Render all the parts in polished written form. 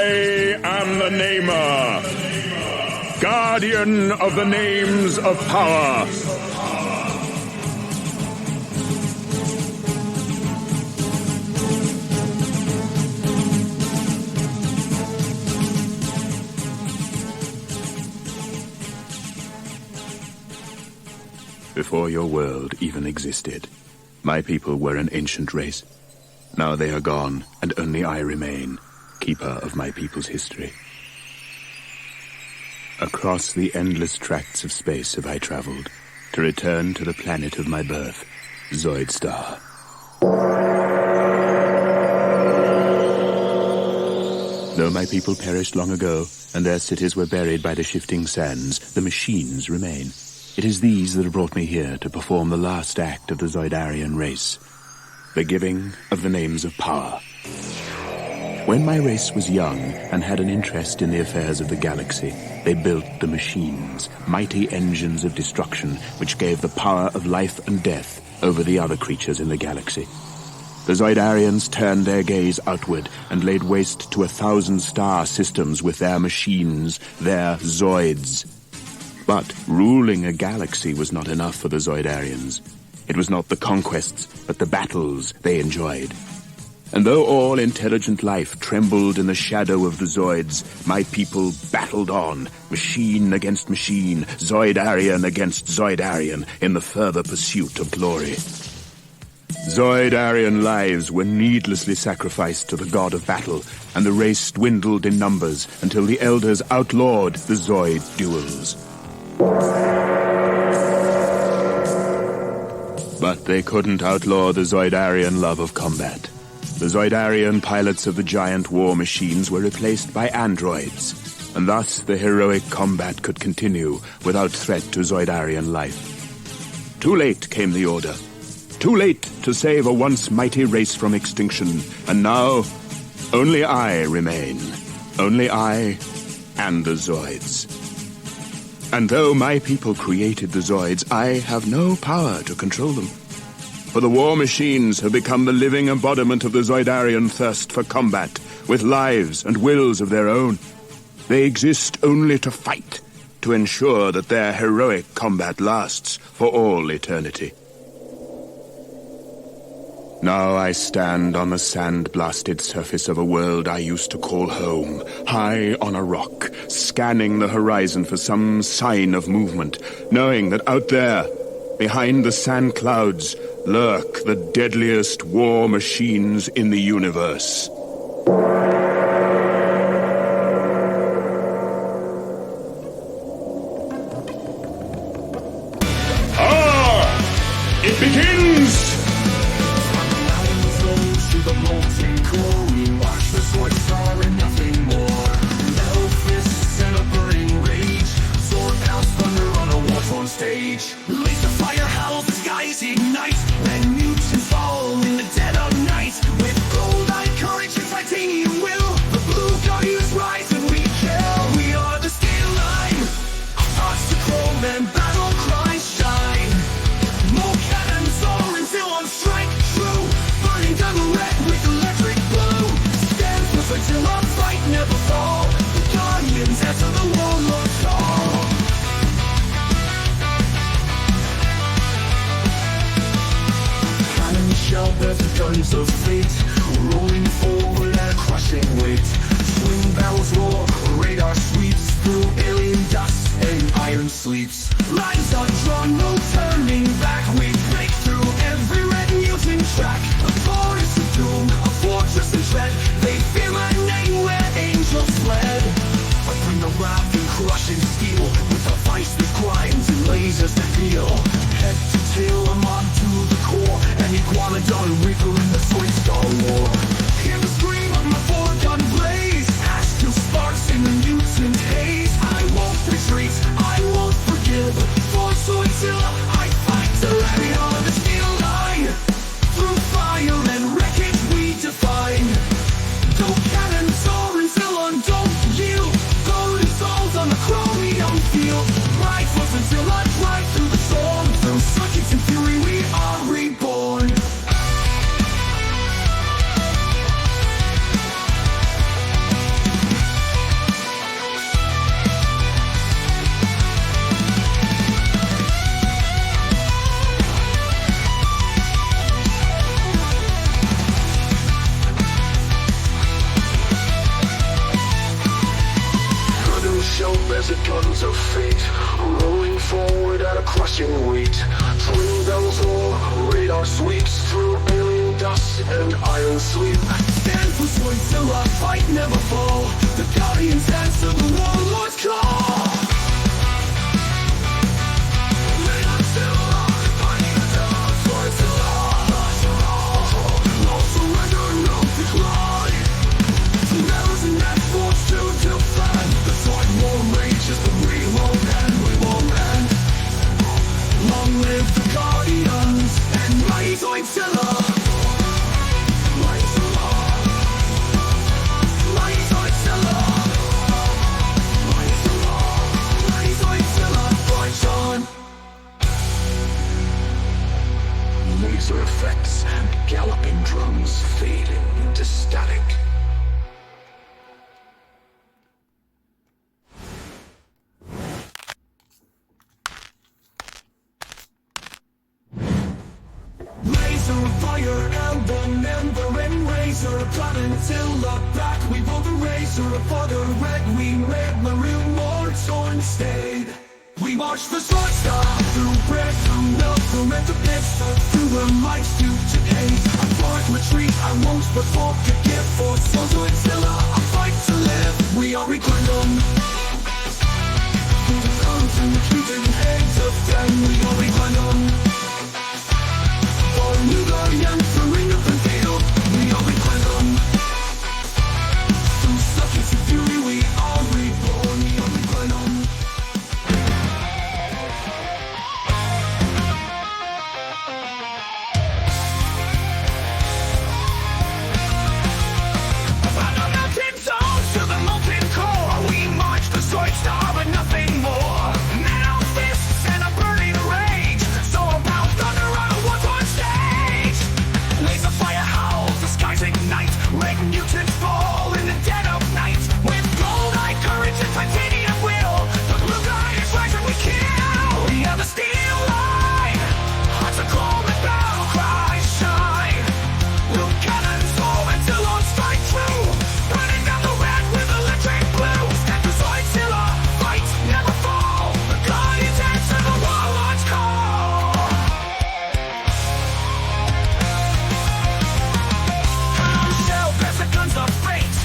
I am the Namer, guardian of the names of power. Before your world even existed, my people were an ancient race. Now they are gone, and only I remain, keeper of my people's history. Across the endless tracts of space have I traveled, to return to the planet of my birth, Zoidstar. Though my people perished long ago, and their cities were buried by the shifting sands, the machines remain. It is these that have brought me here to perform the last act of the Zoidarian race, the giving of the names of power. When my race was young and had an interest in the affairs of the galaxy, they built the machines, mighty engines of destruction which gave the power of life and death over the other creatures in the galaxy. The Zoidarians turned their gaze outward and laid waste to 1,000 star systems with their machines, their Zoids. But ruling a galaxy was not enough for the Zoidarians. It was not the conquests, but the battles they enjoyed. And though all intelligent life trembled in the shadow of the Zoids, my people battled on, machine against machine, Zoidarian against Zoidarian, in the further pursuit of glory. Zoidarian lives were needlessly sacrificed to the god of battle, and the race dwindled in numbers until the elders outlawed the Zoid duels. But they couldn't outlaw the Zoidarian love of combat. The Zoidarian pilots of the giant war machines were replaced by androids, and thus the heroic combat could continue without threat to Zoidarian life. Too late came the order. Too late to save a once mighty race from extinction, and now only I remain. Only I and the Zoids. And though my people created the Zoids, I have no power to control them. For the war machines have become the living embodiment of the Zoidarian thirst for combat, with lives and wills of their own. They exist only to fight, to ensure that their heroic combat lasts for all eternity. Now I stand on the sand-blasted surface of a world I used to call home, high on a rock, scanning the horizon for some sign of movement, knowing that out there, behind the sand clouds, lurk the deadliest war machines in the universe. It begins! The molten core, we watch the Zoidstar and nothing more. Metal fists and a burning rage, sword pounds thunder on a war-torn stage. Laser fire howls, the skies ignite, and mutants fall in the dead of night. With gold-eyed courage desert guns of fate, rolling forward at a crushing weight. Twin bells roar, radar sweeps through alien dust and iron sleep. Stand for Zoids, fight never fall. The guardians answer the warlord's call. Laser effects and galloping drums fading into static. Laser fire, emblem, ember, and razor. Plot until the back, we pull the razor. For the red, we red, maroon, more torn stayed. We march the Zoidstar through bread, through milk, through mental pits, through the lights to today. I fought retreat, I won't but forgive. For Zoidzilla, I fight to live. We are Kannon. Through the guns and the shooting heads of them, we are Kannon. For new guardian, for ring of the field, we are Kannon. Through substance and fury, we are reborn. We are Kannon. Zoidstar, but nothing more. Now fists and a burning rage. So about thunder on a war-torn stage. Laser fire howls, the skies ignite. Red mutants fall in the dead of night. With gold-eyed courage and titanium will, the blue guy is rising, we kill. We have the steel line. Hearts are cold and battle cries shine. Blue cannons roll until on strike true. Burning down the red with electric blue. Stand for Zoidzilla, fight never fall. The guardians answer the warlord's call. Shell bears the guns of fate,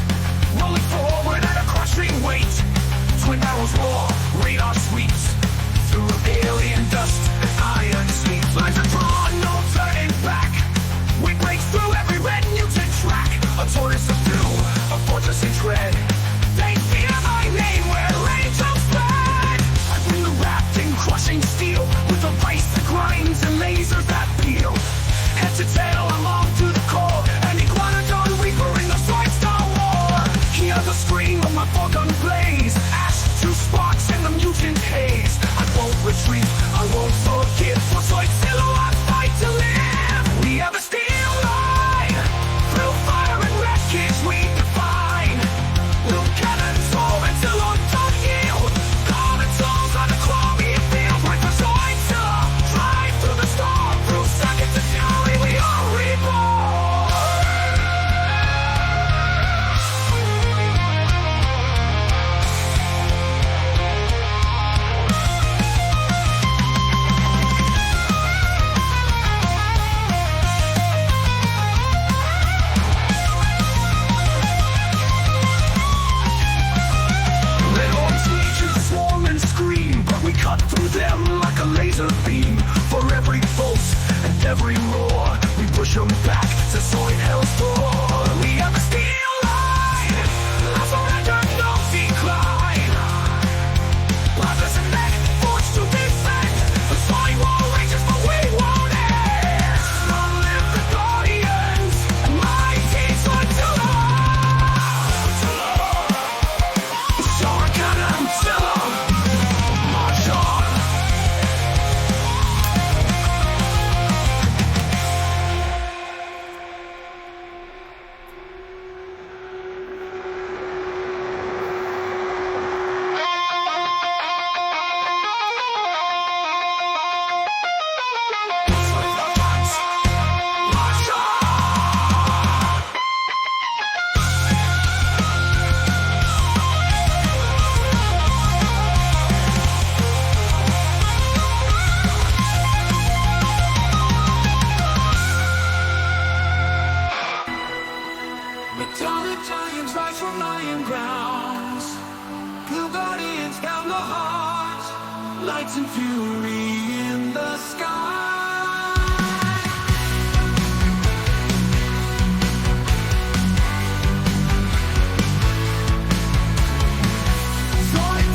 giants rise from lying grounds. Blue guardians down the heart, lights and fury in the sky.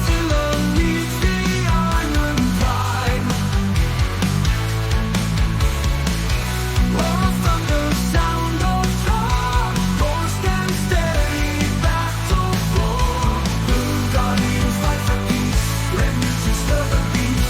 Zillon leads the iron pride. Roar of thunder, sound of drum, roar stand steady, battle roar. Blue guardians fight for peace, red music stir the beat.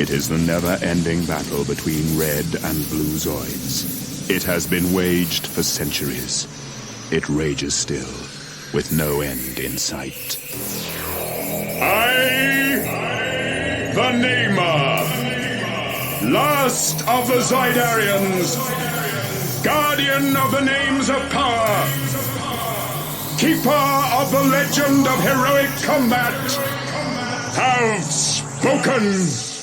It is the never-ending battle between red and blue Zoids. It has been waged for centuries. It rages still, with no end in sight. I, the Namer, last of the Zoidarians, guardian of the names of power, keeper of the legend of heroic combat, have spoken.